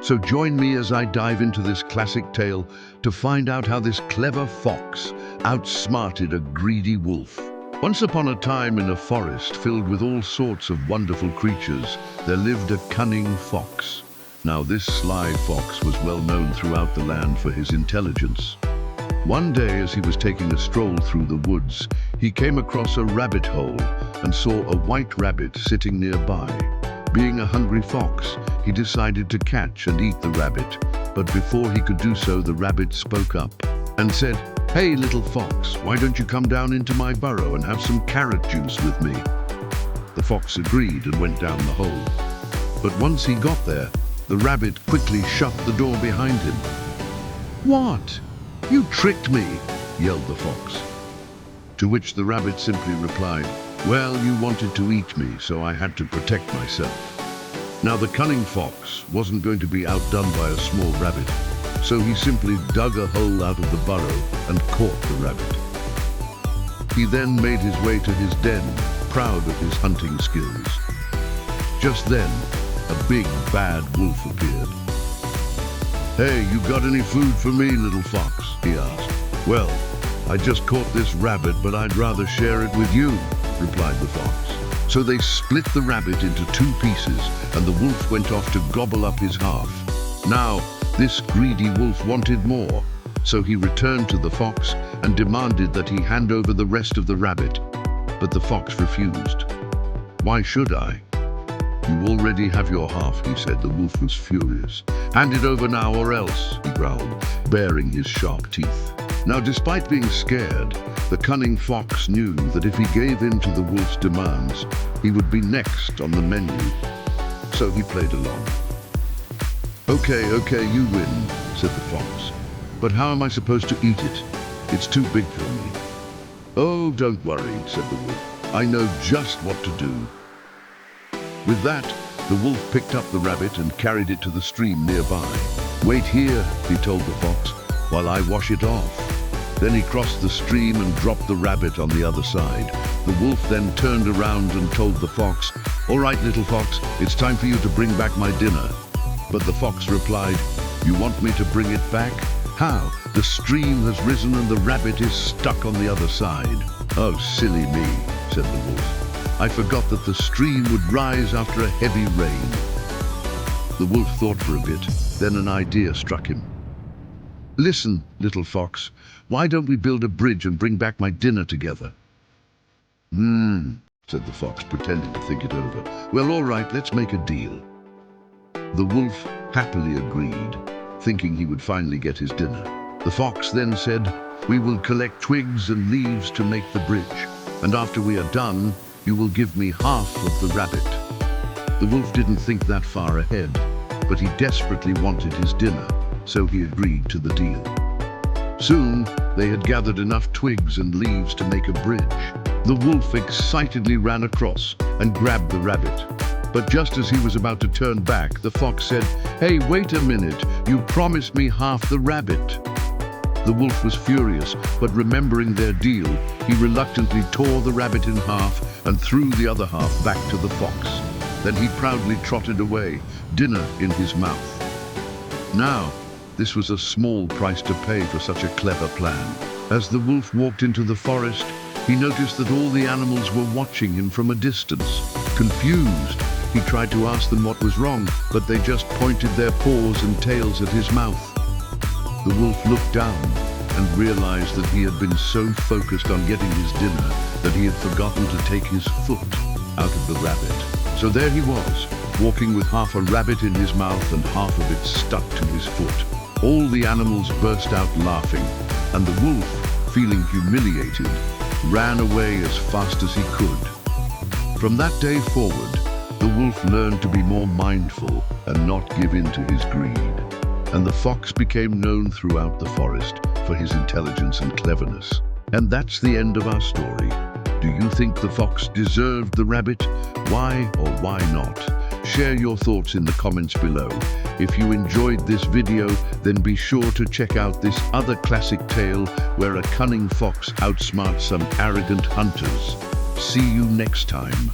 So join me as I dive into this classic tale to find out how this clever fox outsmarted a greedy wolf. Once upon a time in a forest filled with all sorts of wonderful creatures, there lived a cunning fox. Now this sly fox was well known throughout the land for his intelligence. One day, as he was taking a stroll through the woods, he came across a rabbit hole and saw a white rabbit sitting nearby. Being a hungry fox, he decided to catch and eat the rabbit. But before he could do so, the rabbit spoke up and said, "Hey, little fox, why don't you come down into my burrow and have some carrot juice with me?" The fox agreed and went down the hole. But once he got there, the rabbit quickly shut the door behind him. "What? You tricked me!" yelled the fox. To which the rabbit simply replied, "Well, you wanted to eat me, so I had to protect myself." Now the cunning fox wasn't going to be outdone by a small rabbit, so he simply dug a hole out of the burrow and caught the rabbit. He then made his way to his den, proud of his hunting skills. Just then, a big bad wolf appeared. "Hey, you got any food for me, little fox?" he asked. "Well, I just caught this rabbit, but I'd rather share it with you," replied the fox. So they split the rabbit into two pieces, and the wolf went off to gobble up his half. Now, this greedy wolf wanted more, so he returned to the fox and demanded that he hand over the rest of the rabbit. But the fox refused. "Why should I? You already have your half," he said. The wolf was furious. "Hand it over now or else," he growled, baring his sharp teeth. Now, despite being scared, the cunning fox knew that if he gave in to the wolf's demands, he would be next on the menu. So he played along. Okay, you win," said the fox. "But how am I supposed to eat it? It's too big for me." "Oh, don't worry," said the wolf. "I know just what to do." With that, the wolf picked up the rabbit and carried it to the stream nearby. "Wait here," he told the fox, "while I wash it off." Then he crossed the stream and dropped the rabbit on the other side. The wolf then turned around and told the fox, "All right, little fox, it's time for you to bring back my dinner." But the fox replied, "You want me to bring it back? How? The stream has risen and the rabbit is stuck on the other side." "Oh, silly me," said the wolf. "I forgot that the stream would rise after a heavy rain." The wolf thought for a bit, then an idea struck him. "Listen, little fox, why don't we build a bridge and bring back my dinner together?" Said the fox, pretending to think it over. "Well, all right, let's make a deal." The wolf happily agreed, thinking he would finally get his dinner. The fox then said, "We will collect twigs and leaves to make the bridge, and after we are done, you will give me half of the rabbit." The wolf didn't think that far ahead, but he desperately wanted his dinner, so he agreed to the deal. Soon, they had gathered enough twigs and leaves to make a bridge. The wolf excitedly ran across and grabbed the rabbit. But just as he was about to turn back, the fox said, "Hey, wait a minute, you promised me half the rabbit." The wolf was furious, but remembering their deal, he reluctantly tore the rabbit in half and threw the other half back to the fox. Then he proudly trotted away, dinner in his mouth. Now, this was a small price to pay for such a clever plan. As the wolf walked into the forest, he noticed that all the animals were watching him from a distance. Confused, he tried to ask them what was wrong, but they just pointed their paws and tails at his mouth. The wolf looked down and realized that he had been so focused on getting his dinner that he had forgotten to take his foot out of the rabbit. So there he was, walking with half a rabbit in his mouth and half of it stuck to his foot. All the animals burst out laughing, and the wolf, feeling humiliated, ran away as fast as he could. From that day forward, the wolf learned to be more mindful and not give in to his greed. And the fox became known throughout the forest for his intelligence and cleverness. And that's the end of our story. Do you think the fox deserved the rabbit? Why or why not? Share your thoughts in the comments below. If you enjoyed this video, then be sure to check out this other classic tale where a cunning fox outsmarts some arrogant hunters. See you next time.